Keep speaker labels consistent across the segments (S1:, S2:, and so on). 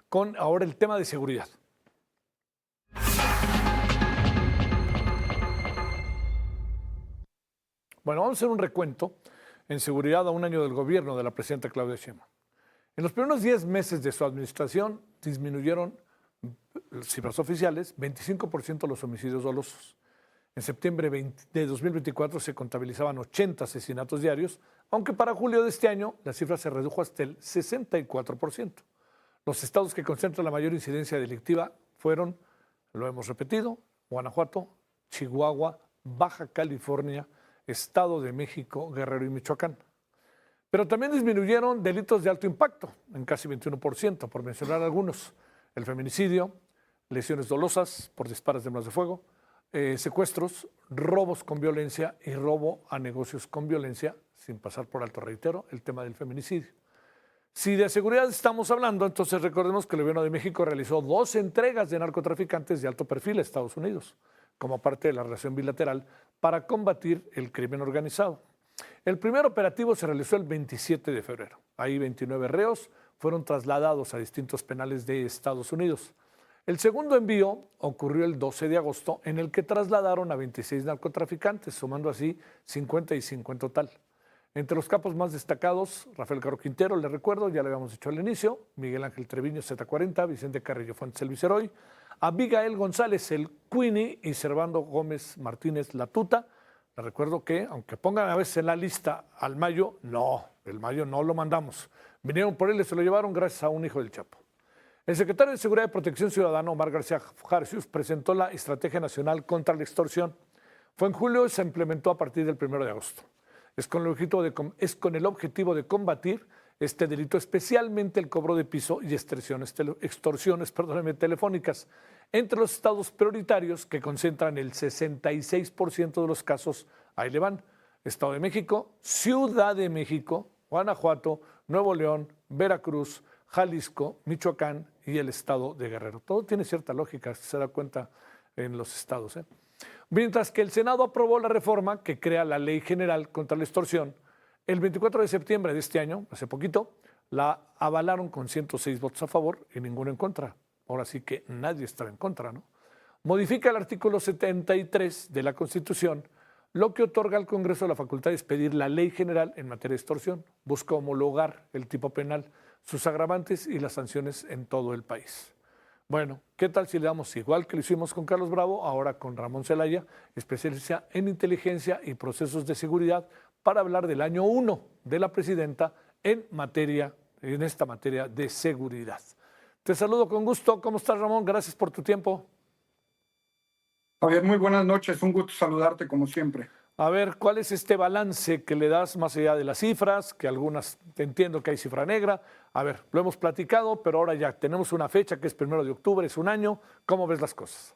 S1: con ahora el tema de seguridad. Bueno, vamos a hacer un recuento en seguridad a un año del gobierno de la presidenta Claudia Sheinbaum. En los primeros 10 meses de su administración disminuyeron, cifras oficiales, 25% los homicidios dolosos. En septiembre de 2024 se contabilizaban 80 asesinatos diarios, aunque para julio de este año la cifra se redujo hasta el 64%. Los estados que concentran la mayor incidencia delictiva fueron, lo hemos repetido, Guanajuato, Chihuahua, Baja California, Estado de México, Guerrero y Michoacán. Pero también disminuyeron delitos de alto impacto, en casi 21%, por mencionar algunos. El feminicidio, lesiones dolosas por disparos de armas de fuego, secuestros, robos con violencia y robo a negocios con violencia, sin pasar por alto, reitero, el tema del feminicidio. Si de seguridad estamos hablando, entonces recordemos que el gobierno de México realizó 2 entregas de narcotraficantes de alto perfil a Estados Unidos, como parte de la relación bilateral para combatir el crimen organizado. El primer operativo se realizó el 27 de febrero. Ahí 29 reos fueron trasladados a distintos penales de Estados Unidos. El segundo envío ocurrió el 12 de agosto, en el que trasladaron a 26 narcotraficantes, sumando así 55 en total. Entre los capos más destacados, Rafael Caro Quintero, le recuerdo, ya lo habíamos dicho al inicio, Miguel Ángel Treviño, Z40, Vicente Carrillo Fuentes, el Viceroy, Abigail González, el Queenie, y Servando Gómez Martínez, la Tuta. Les recuerdo que, aunque pongan a veces en la lista al Mayo, no, el Mayo no lo mandamos. Vinieron por él y se lo llevaron gracias a un hijo del Chapo. El secretario de Seguridad y Protección Ciudadana, Omar García Harfuch, presentó la Estrategia Nacional contra la Extorsión. Fue en julio y se implementó a partir del 1 de agosto. Es con el objetivo de combatir este delito, especialmente el cobro de piso y extorsiones telefónicas. Entre los estados prioritarios que concentran el 66% de los casos, ahí le van: Estado de México, Ciudad de México, Guanajuato, Nuevo León, Veracruz, Jalisco, Michoacán y el estado de Guerrero. Todo tiene cierta lógica, se da cuenta en los estados. Mientras que el Senado aprobó la reforma que crea la Ley General contra la Extorsión, el 24 de septiembre de este año, hace poquito, la avalaron con 106 votos a favor y ninguno en contra. Ahora sí que nadie estaba en contra, ¿no? Modifica el artículo 73 de la Constitución, lo que otorga al Congreso la facultad de expedir la Ley General en materia de extorsión. Busca homologar el tipo penal, sus agravantes y las sanciones en todo el país. Bueno, ¿qué tal si le damos, igual que lo hicimos con Carlos Bravo, ahora con Ramón Celaya, especialista en inteligencia y procesos de seguridad, para hablar del año 1 de la presidenta en esta materia de seguridad? Te saludo con gusto. ¿Cómo estás, Ramón? Gracias por tu tiempo.
S2: Javier, muy buenas noches. Un gusto saludarte como siempre.
S1: A ver, ¿cuál es este balance que le das más allá de las cifras? Que algunas entiendo que hay cifra negra. A ver, lo hemos platicado, pero ahora ya tenemos una fecha que es 1 de octubre, es un año. ¿Cómo ves las cosas?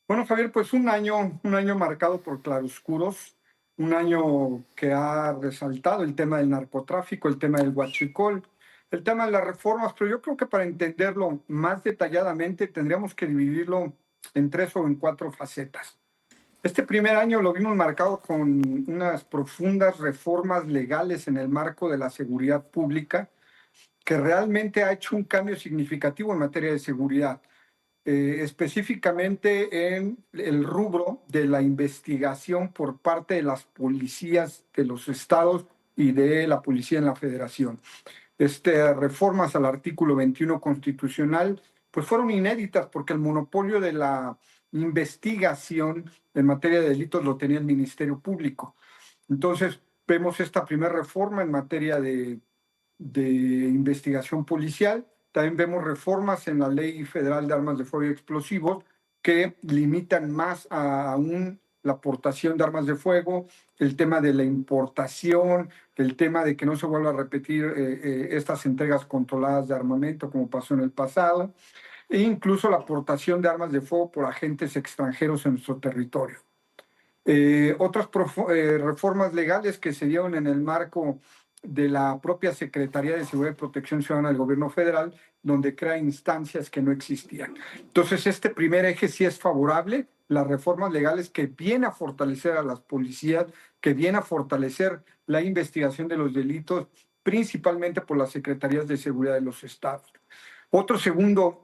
S2: Bueno, Javier, pues un año marcado por claroscuros, un año que ha resaltado el tema del narcotráfico, el tema del huachicol, el tema de las reformas, pero yo creo que para entenderlo más detalladamente tendríamos que dividirlo en 3 o en 4 facetas. Este primer año lo vimos marcado con unas profundas reformas legales en el marco de la seguridad pública, que realmente ha hecho un cambio significativo en materia de seguridad, específicamente en el rubro de la investigación por parte de las policías de los estados y de la policía en la federación. Reformas al artículo 21 constitucional pues fueron inéditas porque el monopolio de la investigación en materia de delitos lo tenía el Ministerio Público. Entonces vemos esta primera reforma en materia de investigación policial. También vemos reformas en la Ley Federal de Armas de Fuego y Explosivos que limitan más aún la aportación de armas de fuego, el tema de la importación, el tema de que no se vuelva a repetir estas entregas controladas de armamento como pasó en el pasado, e incluso la aportación de armas de fuego por agentes extranjeros en nuestro territorio. Otras reformas legales que se dieron en el marco de la propia Secretaría de Seguridad y Protección Ciudadana del Gobierno Federal, donde crea instancias que no existían. Entonces, este primer eje sí es favorable, las reformas legales que vienen a fortalecer a las policías, que vienen a fortalecer la investigación de los delitos principalmente por las secretarías de seguridad de los estados. Otro segundo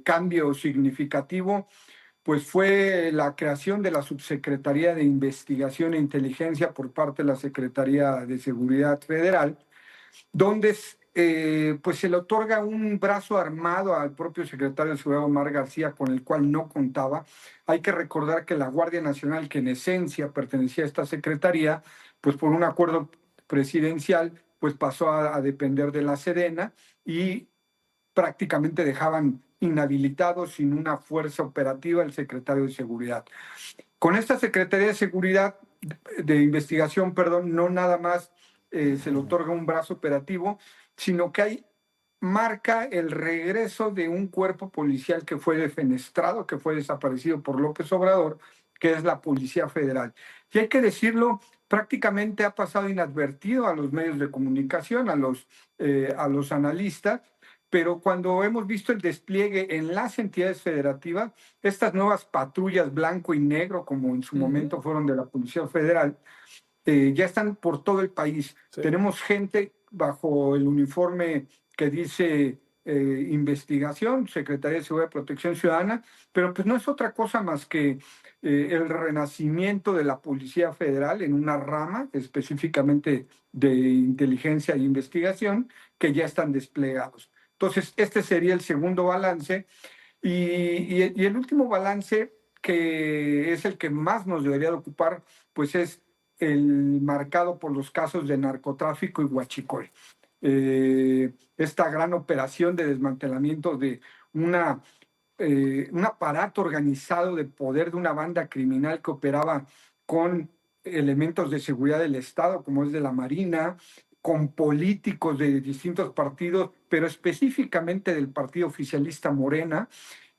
S2: cambio significativo pues fue la creación de la Subsecretaría de Investigación e Inteligencia por parte de la Secretaría de Seguridad Federal, donde pues se le otorga un brazo armado al propio secretario de Seguridad Omar García, con el cual no contaba. Hay que recordar que la Guardia Nacional, que en esencia pertenecía a esta secretaría, pues por un acuerdo presidencial, pues pasó a depender de la Sedena y prácticamente dejaban inhabilitado sin una fuerza operativa el secretario de Seguridad. Con esta Secretaría de Seguridad, de Investigación, perdón, no nada más se le otorga un brazo operativo, sino que marca el regreso de un cuerpo policial que fue defenestrado, que fue desaparecido por López Obrador, que es la Policía Federal. Y hay que decirlo, prácticamente ha pasado inadvertido a los medios de comunicación, a los analistas, pero cuando hemos visto el despliegue en las entidades federativas, estas nuevas patrullas blanco y negro, como en su momento fueron de la Policía Federal, ya están por todo el país. Sí. Tenemos gente bajo el uniforme que dice investigación, Secretaría de Seguridad y Protección Ciudadana, pero pues no es otra cosa más que el renacimiento de la Policía Federal en una rama específicamente de inteligencia e investigación que ya están desplegados. Entonces, este sería el segundo balance. Y el último balance, que es el que más nos debería de ocupar, pues es el marcado por los casos de narcotráfico y huachicol. Esta gran operación de desmantelamiento de un aparato organizado de poder de una banda criminal que operaba con elementos de seguridad del Estado, como es de la Marina, con políticos de distintos partidos, pero específicamente del partido oficialista Morena,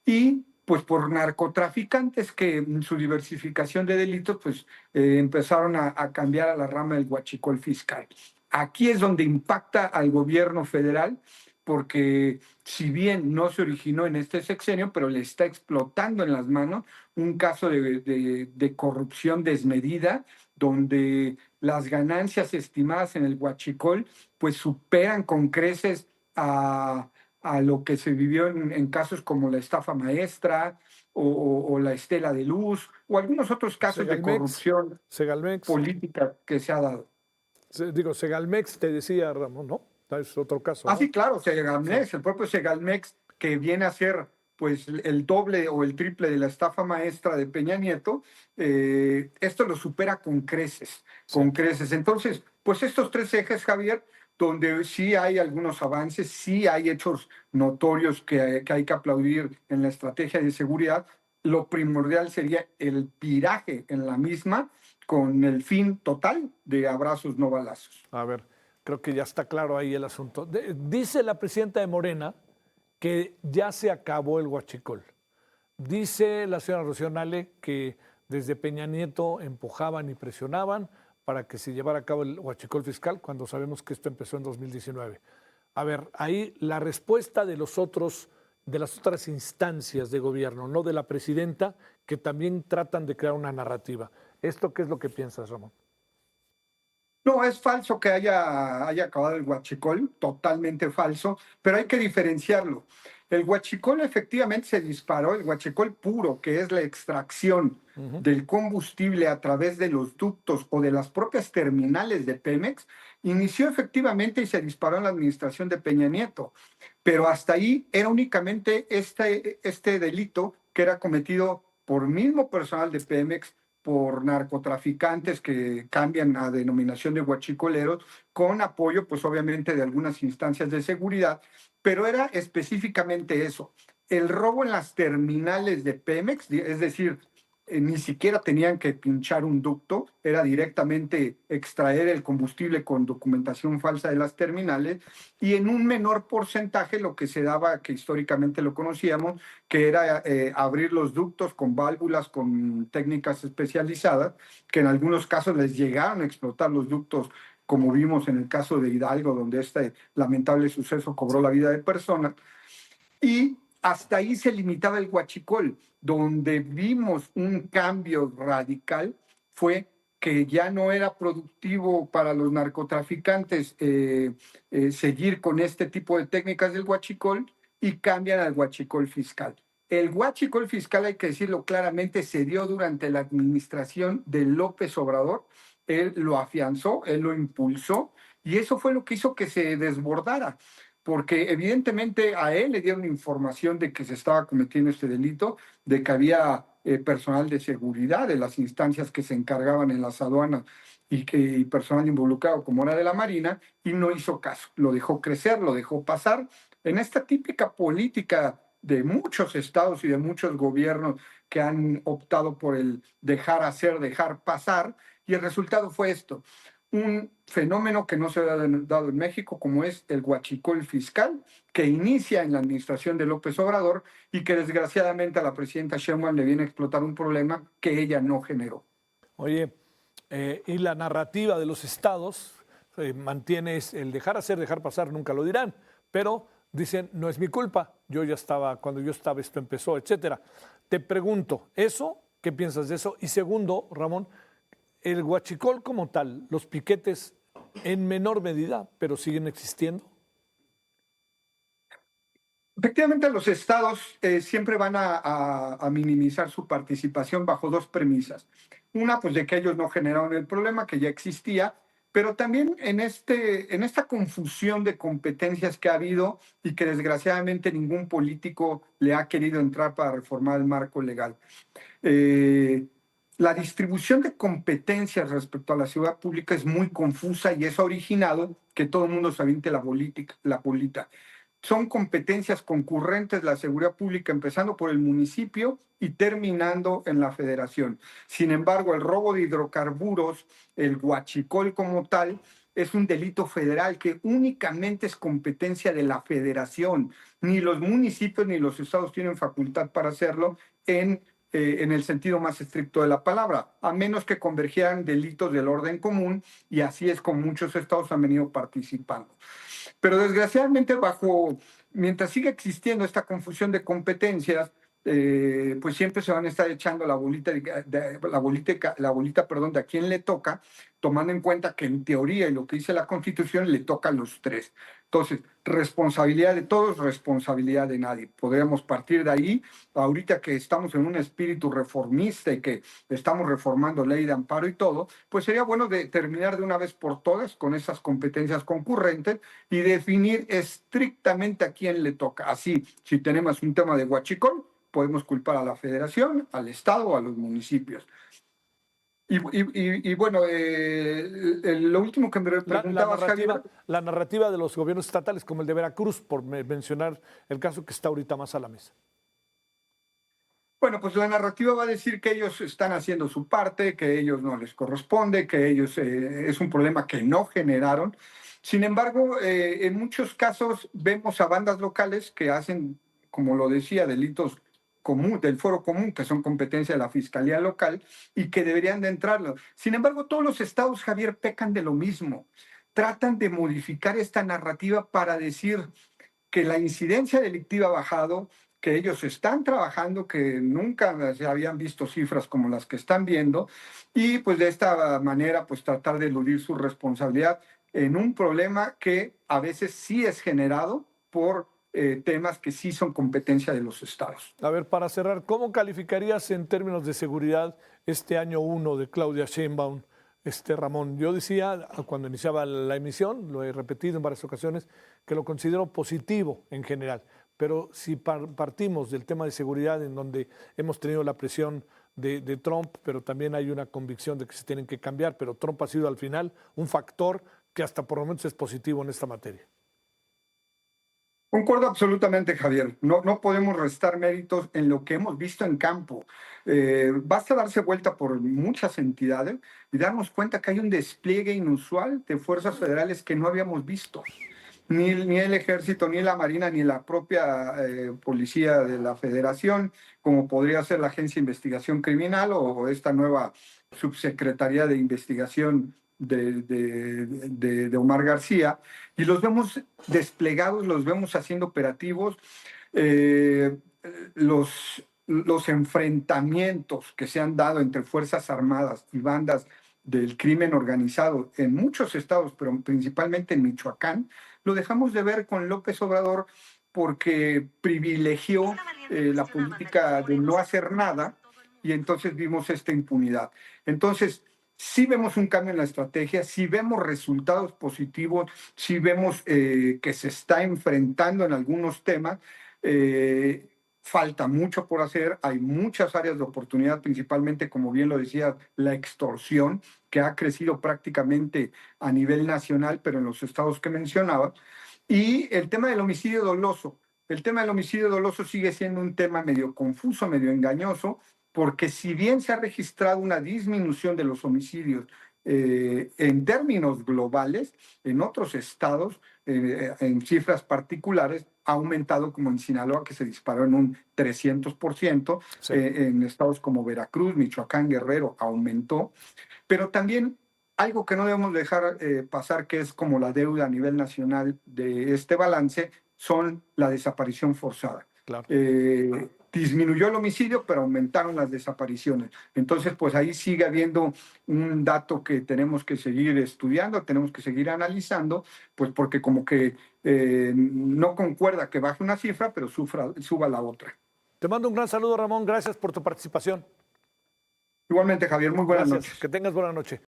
S2: y pues por narcotraficantes que en su diversificación de delitos pues empezaron a cambiar a la rama del huachicol fiscal. Aquí es donde impacta al gobierno federal, porque si bien no se originó en este sexenio, pero le está explotando en las manos un caso de corrupción desmedida, donde las ganancias estimadas en el huachicol pues superan con creces a lo que se vivió en casos como la estafa maestra o la estela de luz o algunos otros casos Segalmex, de corrupción política que se ha dado.
S1: Segalmex, te decía Ramón, ¿no? Es otro caso.
S2: ¿No? Sí, claro, Segalmex, sí. El propio Segalmex, que viene a ser pues el doble o el triple de la estafa maestra de Peña Nieto, esto lo supera con creces, con creces. Entonces, pues estos tres ejes, Javier, donde sí hay algunos avances, sí hay hechos notorios que hay que aplaudir en la estrategia de seguridad, lo primordial sería el viraje en la misma con el fin total de abrazos, no balazos.
S1: A ver, creo que ya está claro ahí el asunto. Dice la presidenta de Morena que ya se acabó el huachicol. Dice la señora Rocío Nale que desde Peña Nieto empujaban y presionaban para que se llevara a cabo el huachicol fiscal, cuando sabemos que esto empezó en 2019. A ver, ahí la respuesta de las otras instancias de gobierno, no de la presidenta, que también tratan de crear una narrativa. ¿Esto qué es lo que piensas, Ramón?
S2: No, es falso que haya acabado el huachicol, totalmente falso, pero hay que diferenciarlo. El huachicol efectivamente se disparó, el huachicol puro, que es la extracción del combustible a través de los ductos o de las propias terminales de Pemex, inició efectivamente y se disparó en la administración de Peña Nieto, pero hasta ahí era únicamente este delito que era cometido por mismo personal de Pemex, por narcotraficantes que cambian a denominación de huachicoleros, con apoyo, pues obviamente, de algunas instancias de seguridad, pero era específicamente eso, el robo en las terminales de Pemex, es decir, ni siquiera tenían que pinchar un ducto, era directamente extraer el combustible con documentación falsa de las terminales, y en un menor porcentaje lo que se daba, que históricamente lo conocíamos, que era abrir los ductos con válvulas, con técnicas especializadas, que en algunos casos les llegaron a explotar los ductos, como vimos en el caso de Hidalgo, donde este lamentable suceso cobró la vida de personas. Y hasta ahí se limitaba el huachicol. Donde vimos un cambio radical fue que ya no era productivo para los narcotraficantes seguir con este tipo de técnicas del huachicol y cambian al huachicol fiscal. El huachicol fiscal, hay que decirlo claramente, se dio durante la administración de López Obrador. Él lo afianzó, él lo impulsó y eso fue lo que hizo que se desbordara, porque evidentemente a él le dieron información de que se estaba cometiendo este delito, de que había personal de seguridad de las instancias que se encargaban en las aduanas y personal involucrado como era de la Marina, y no hizo caso, lo dejó crecer, lo dejó pasar en esta típica política de muchos estados y de muchos gobiernos que han optado por el dejar hacer, dejar pasar, y el resultado fue esto: un fenómeno que no se ha dado en México, como es el huachicol fiscal, que inicia en la administración de López Obrador y que desgraciadamente a la presidenta Sheinbaum le viene a explotar un problema que ella no generó.
S1: Oye, y la narrativa de los estados mantiene el dejar hacer, dejar pasar, nunca lo dirán, pero dicen, no es mi culpa, yo ya estaba, cuando yo estaba esto empezó, etcétera. Te pregunto, ¿eso? ¿Qué piensas de eso? Y segundo, Ramón, el huachicol como tal, los piquetes en menor medida, pero siguen existiendo.
S2: Efectivamente, los estados siempre van a minimizar su participación bajo dos premisas. Una, pues de que ellos no generaron el problema, que ya existía, pero también en esta confusión de competencias que ha habido y que desgraciadamente ningún político le ha querido entrar para reformar el marco legal. Eh, la distribución de competencias respecto a la seguridad pública es muy confusa y eso ha originado que todo el mundo se aviente la bolita. Son competencias concurrentes la seguridad pública, empezando por el municipio y terminando en la federación. Sin embargo, el robo de hidrocarburos, el huachicol como tal, es un delito federal que únicamente es competencia de la federación. Ni los municipios ni los estados tienen facultad para hacerlo en el sentido más estricto de la palabra, a menos que convergieran delitos del orden común, y así es como muchos estados han venido participando. Pero desgraciadamente, mientras siga existiendo esta confusión de competencias, pues siempre se van a estar echando la bolita, perdón, de a quién le toca, tomando en cuenta que en teoría y lo que dice la Constitución le toca a los tres. Entonces, responsabilidad de todos, responsabilidad de nadie. Podríamos partir de ahí, ahorita que estamos en un espíritu reformista y que estamos reformando ley de amparo y todo, pues sería bueno terminar de una vez por todas con esas competencias concurrentes y definir estrictamente a quién le toca. Así, si tenemos un tema de huachicol, podemos culpar a la federación, al estado o a los municipios. Y bueno, lo último que me preguntabas, Javier.
S1: La narrativa de los gobiernos estatales, como el de Veracruz, por mencionar el caso que está ahorita más a la mesa.
S2: Bueno, pues la narrativa va a decir que ellos están haciendo su parte, que a ellos no les corresponde, que ellos es un problema que no generaron. Sin embargo, en muchos casos vemos a bandas locales que hacen, como lo decía, delitos del foro común, que son competencia de la fiscalía local y que deberían de entrarlo. Sin embargo, todos los estados, Javier, pecan de lo mismo. Tratan de modificar esta narrativa para decir que la incidencia delictiva ha bajado, que ellos están trabajando, que nunca se habían visto cifras como las que están viendo, y pues de esta manera pues tratar de eludir su responsabilidad en un problema que a veces sí es generado por temas que sí son competencia de los estados.
S1: A ver, para cerrar, ¿cómo calificarías en términos de seguridad este año 1 de Claudia Sheinbaum, Ramón? Yo decía cuando iniciaba la emisión, lo he repetido en varias ocasiones, que lo considero positivo en general, pero si partimos del tema de seguridad en donde hemos tenido la presión de Trump, pero también hay una convicción de que se tienen que cambiar, pero Trump ha sido al final un factor que hasta por momentos es positivo en esta materia.
S2: Concuerdo absolutamente, Javier. No podemos restar méritos en lo que hemos visto en campo. Basta darse vuelta por muchas entidades y darnos cuenta que hay un despliegue inusual de fuerzas federales que no habíamos visto. Ni el Ejército, ni la Marina, ni la propia Policía de la Federación, como podría ser la Agencia de Investigación Criminal o esta nueva Subsecretaría de Investigación de Omar García, y los vemos desplegados, los vemos haciendo operativos. Los enfrentamientos que se han dado entre Fuerzas Armadas y bandas del crimen organizado en muchos estados, pero principalmente en Michoacán, lo dejamos de ver con López Obrador porque privilegió la política de no hacer nada y entonces vimos esta impunidad. Entonces, sí vemos un cambio en la estrategia, sí vemos resultados positivos, sí vemos que se está enfrentando en algunos temas. Falta mucho por hacer, hay muchas áreas de oportunidad, principalmente, como bien lo decía, la extorsión, que ha crecido prácticamente a nivel nacional, pero en los estados que mencionaba. Y el tema del homicidio doloso. El tema del homicidio doloso sigue siendo un tema medio confuso, medio engañoso, porque si bien se ha registrado una disminución de los homicidios en términos globales, en otros estados, en cifras particulares, ha aumentado, como en Sinaloa, que se disparó en un 300%,
S1: Sí.
S2: en estados como Veracruz, Michoacán, Guerrero, aumentó, pero también algo que no debemos dejar pasar, que es como la deuda a nivel nacional de este balance, son la desaparición forzada.
S1: Claro.
S2: Disminuyó el homicidio, pero aumentaron las desapariciones. Entonces, pues ahí sigue habiendo un dato que tenemos que seguir estudiando, tenemos que seguir analizando, pues porque como que no concuerda que baje una cifra, pero suba la otra.
S1: Te mando un gran saludo, Ramón. Gracias por tu participación.
S2: Igualmente, Javier, muy buenas
S1: Gracias.
S2: noches.
S1: Que tengas buena noche.